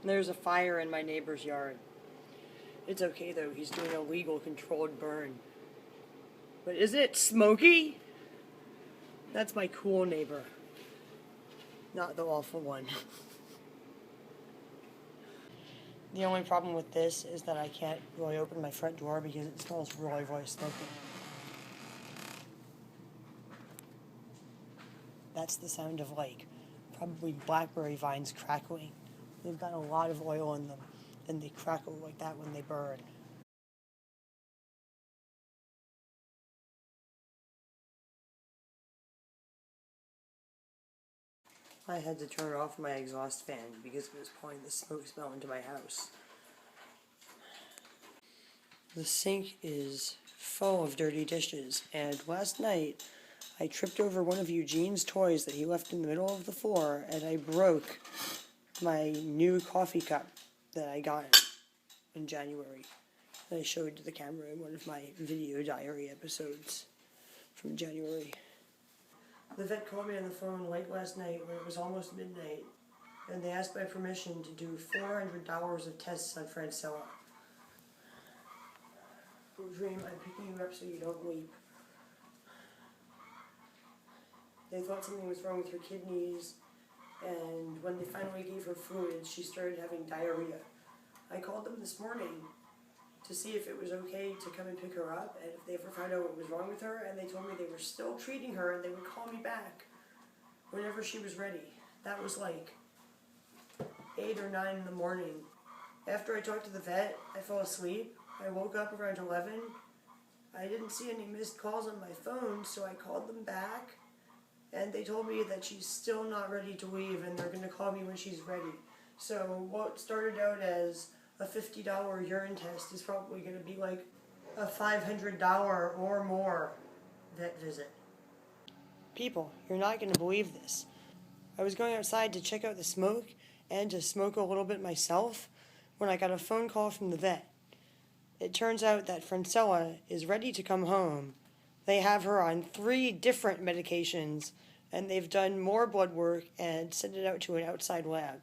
There's a fire in my neighbor's yard. It's okay though, he's doing a legal controlled burn. But is it smoky? That's my cool neighbor. Not the awful one. The only problem with this is that I can't really open my front door because it smells really, really smoky. That's the sound of, like, probably blackberry vines crackling. They've got a lot of oil in them, and they crackle like that when they burn. I had to turn off my exhaust fan because it was pouring the smoke smell into my house. The sink is full of dirty dishes, and last night I tripped over one of Eugene's toys that he left in the middle of the floor, and I broke my new coffee cup that I got in January. That I showed to the camera in one of my video diary episodes from January. The vet called me on the phone late last night when it was almost midnight, and they asked my permission to do $400 of tests on Francella. Dream, I'm picking you up so you don't weep. They thought something was wrong with her kidneys, and when they finally gave her fluids, she started having diarrhea. I called them this morning to see if it was okay to come and pick her up, and if they ever found out what was wrong with her, and they told me they were still treating her, and they would call me back whenever she was ready. That was like 8 or 9 in the morning. After I talked to the vet, I fell asleep. I woke up around 11. I didn't see any missed calls on my phone, so I called them back, and they told me that she's still not ready to leave, and they're going to call me when she's ready. So what started out as a $50 urine test is probably going to be like a $500 or more vet visit. People, you're not going to believe this. I was going outside to check out the smoke and to smoke a little bit myself when I got a phone call from the vet. It turns out that Francella is ready to come home. They have her on 3 different medications, and they've done more blood work and sent it out to an outside lab.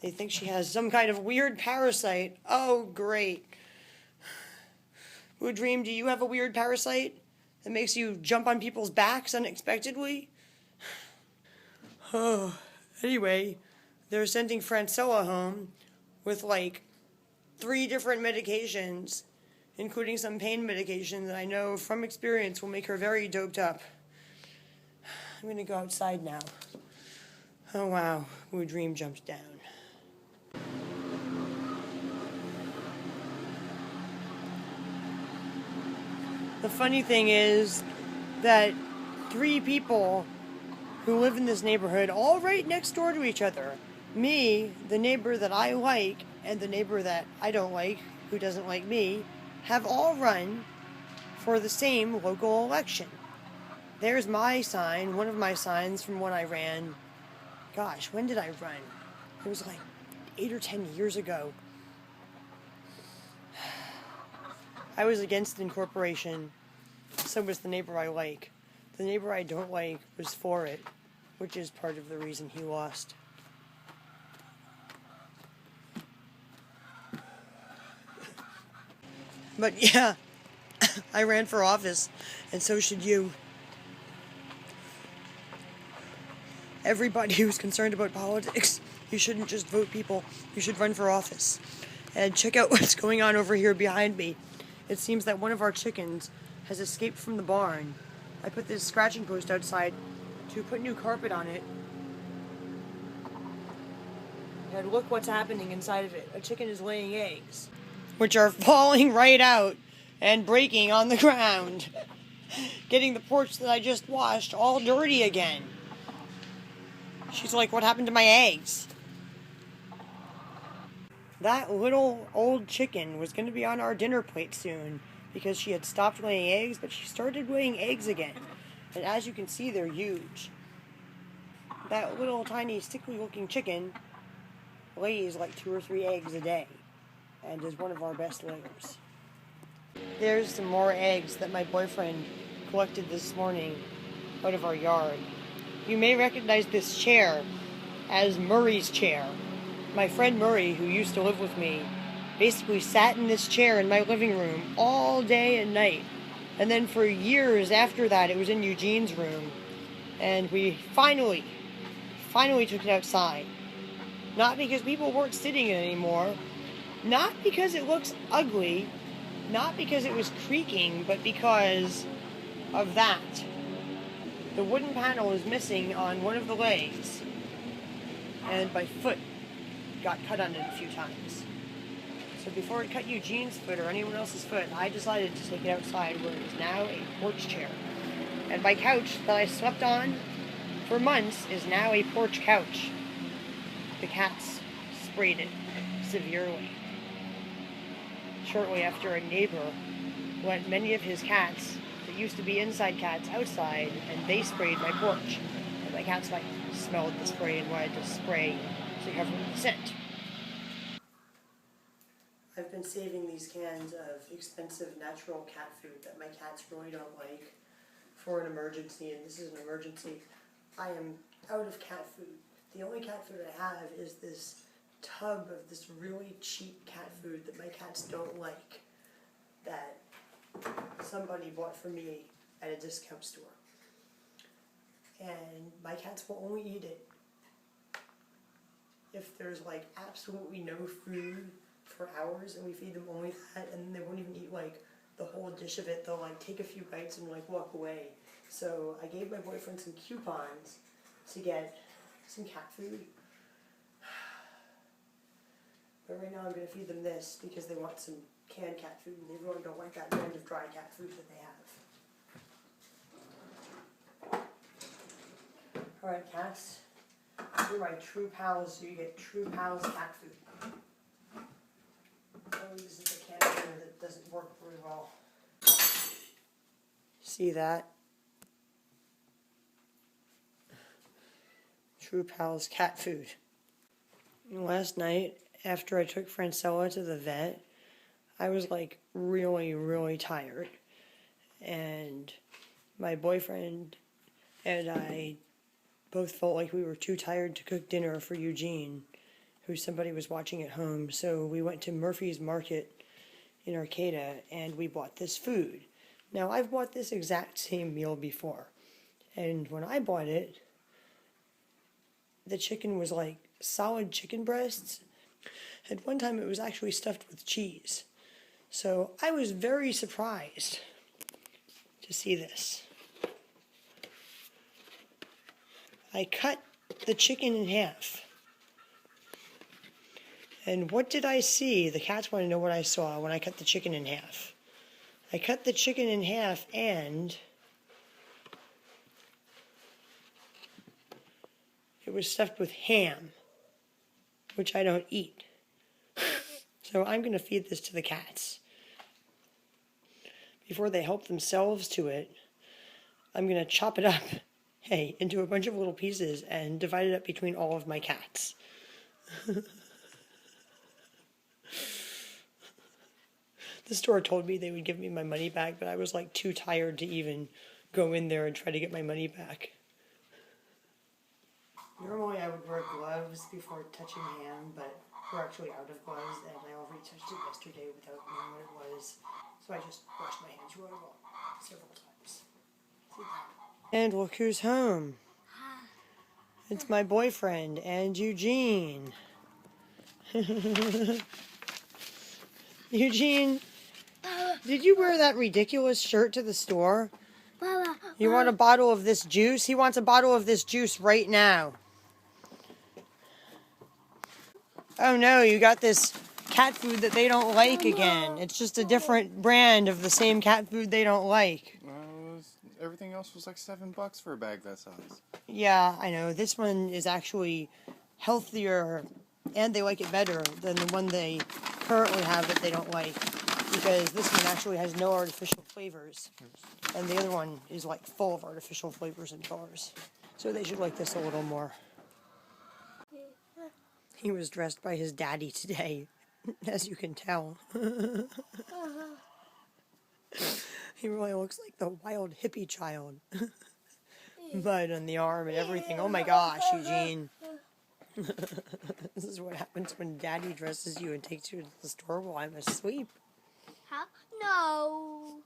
They think she has some kind of weird parasite. Oh, great. Dream, do you have a weird parasite that makes you jump on people's backs unexpectedly? Oh, anyway, they're sending Francella home with like 3 different medications, including some pain medication that I know from experience will make her very doped up. I'm going to go outside now. Oh, wow. Dream jumped down. The funny thing is that 3 people who live in this neighborhood, all right next door to each other, me, the neighbor that I like, and the neighbor that I don't like, who doesn't like me, have all run for the same local election. There's my sign, one of my signs from when I ran. Gosh, when did I run? It was like 8 or 10 years ago. I was against incorporation. So was the neighbor I like. The neighbor I don't like was for it, which is part of the reason he lost. But yeah, I ran for office, and so should you. Everybody who's concerned about politics, you shouldn't just vote people, you should run for office. And check out what's going on over here behind me. It seems that one of our chickens has escaped from the barn. I put this scratching post outside to put new carpet on it. And look what's happening inside of it. A chicken is laying eggs, which are falling right out and breaking on the ground, getting the porch that I just washed all dirty again. She's like, what happened to my eggs? That little old chicken was going to be on our dinner plate soon because she had stopped laying eggs, but she started laying eggs again. And as you can see, they're huge. That little tiny sickly looking chicken lays like 2 or 3 eggs a day and is one of our best layers. There's some more eggs that my boyfriend collected this morning out of our yard. You may recognize this chair as Murray's chair. my friend Murray, who used to live with me, basically sat in this chair in my living room all day and night. And then for years after that, it was in Eugene's room. And we finally took it outside. Not because people weren't sitting in it anymore. Not because it looks ugly. Not because it was creaking, but because of that. The wooden panel is missing on one of the legs. And my foot got cut on it a few times. So before it cut Eugene's foot or anyone else's foot, I decided to take it outside where it is now a porch chair. And my couch that I slept on for months is now a porch couch. The cats sprayed it severely. Shortly after, a neighbor let many of his cats that used to be inside cats outside, and they sprayed my porch. And my cats smelled the spray and wanted to spray to cover the scent. I've been saving these cans of expensive natural cat food that my cats really don't like for an emergency, and this is an emergency. I am out of cat food. The only cat food I have is this tub of this really cheap cat food that my cats don't like, that somebody bought for me at a discount store. And my cats will only eat it if there's absolutely no food for hours, and we feed them only that, and they won't even eat the whole dish of it. They'll take a few bites and walk away. So I gave my boyfriend some coupons to get some cat food. But right now I'm going to feed them this because they want some canned cat food, and they really don't like that brand of dry cat food that they have. Alright, cats, you're my true pals, so you get true pals cat food. Oh, this is a can opener that doesn't work very well. See that? True Pals cat food. Last night, after I took Francella to the vet, I was really, really tired. And my boyfriend and I both felt like we were too tired to cook dinner for Eugene, who somebody was watching at home. So we went to Murphy's Market in Arcata and we bought this food. Now, I've bought this exact same meal before. And when I bought it, the chicken was solid chicken breasts. At one time, it was actually stuffed with cheese. So I was very surprised to see this. I cut the chicken in half. And what did I see? The cats want to know what I saw when I cut the chicken in half. I cut the chicken in half and it was stuffed with ham, which I don't eat. So I'm going to feed this to the cats. Before they help themselves to it, I'm going to chop it up, into a bunch of little pieces and divide it up between all of my cats. The store told me they would give me my money back, but I was too tired to even go in there and try to get my money back. Normally I would wear gloves before touching ham, but we're actually out of gloves, and I already touched it yesterday without knowing what it was. So I just washed my hands really well several times. See that? And look who's home. It's my boyfriend and Eugene. Eugene, did you wear that ridiculous shirt to the store? You want a bottle of this juice? He wants a bottle of this juice right now. Oh no, you got this cat food that they don't like again. It's just a different brand of the same cat food they don't like. Well, everything else was $7 for a bag that size. Yeah, I know. This one is actually healthier, and they like it better than the one they currently have that they don't like. Because this one actually has no artificial flavors. And the other one is full of artificial flavors and colors. So they should like this a little more. He was dressed by his daddy today, as you can tell. He really looks like the wild hippie child. Mud on the arm and everything. Oh my gosh, Eugene. This is what happens when Daddy dresses you and takes you to the store while I'm asleep. How? No.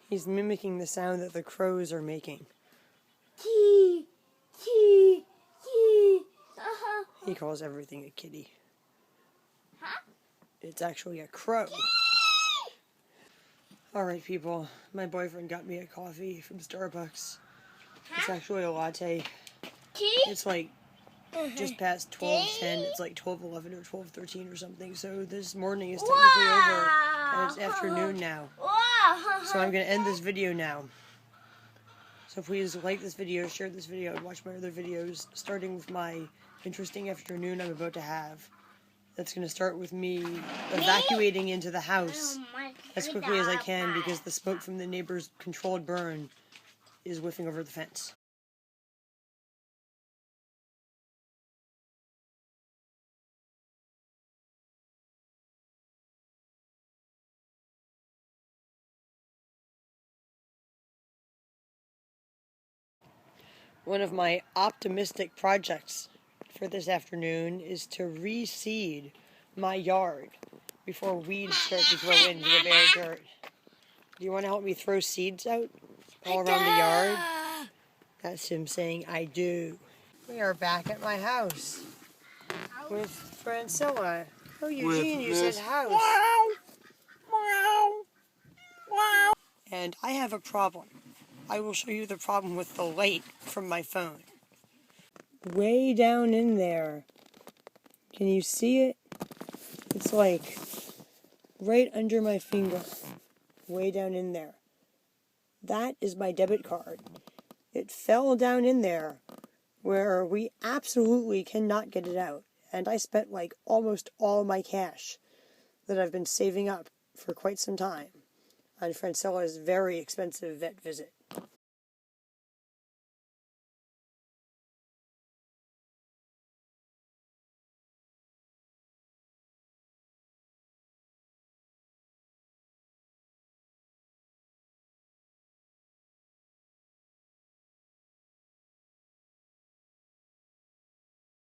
He's mimicking the sound that the crows are making. Tee, tee, tee. He calls everything a kitty. Huh? It's actually a crow. Alright, people. My boyfriend got me a coffee from Starbucks. It's actually a latte. Tea? It's like just past 12:10. It's like 12:11 or 12:13 or something. So this morning is technically over. And it's afternoon now. So I'm going to end this video now. So please like this video, share this video, and watch my other videos, starting with my interesting afternoon I'm about to have. That's going to start with me evacuating into the house as quickly as I can because the smoke from the neighbor's controlled burn is whiffing over the fence. One of my optimistic projects for this afternoon is to reseed my yard before weeds start to grow into the bare dirt. Do you want to help me throw seeds out all around the yard? That's him saying, I do. We are back at my house with Francilla. Oh, Eugene, you said house. And I have a problem. I will show you the problem with the light from my phone. Way down in there. Can you see it? It's like right under my finger. Way down in there. That is my debit card. It fell down in there where we absolutely cannot get it out. And I spent like almost all my cash that I've been saving up for quite some time on Francilla's very expensive vet visit.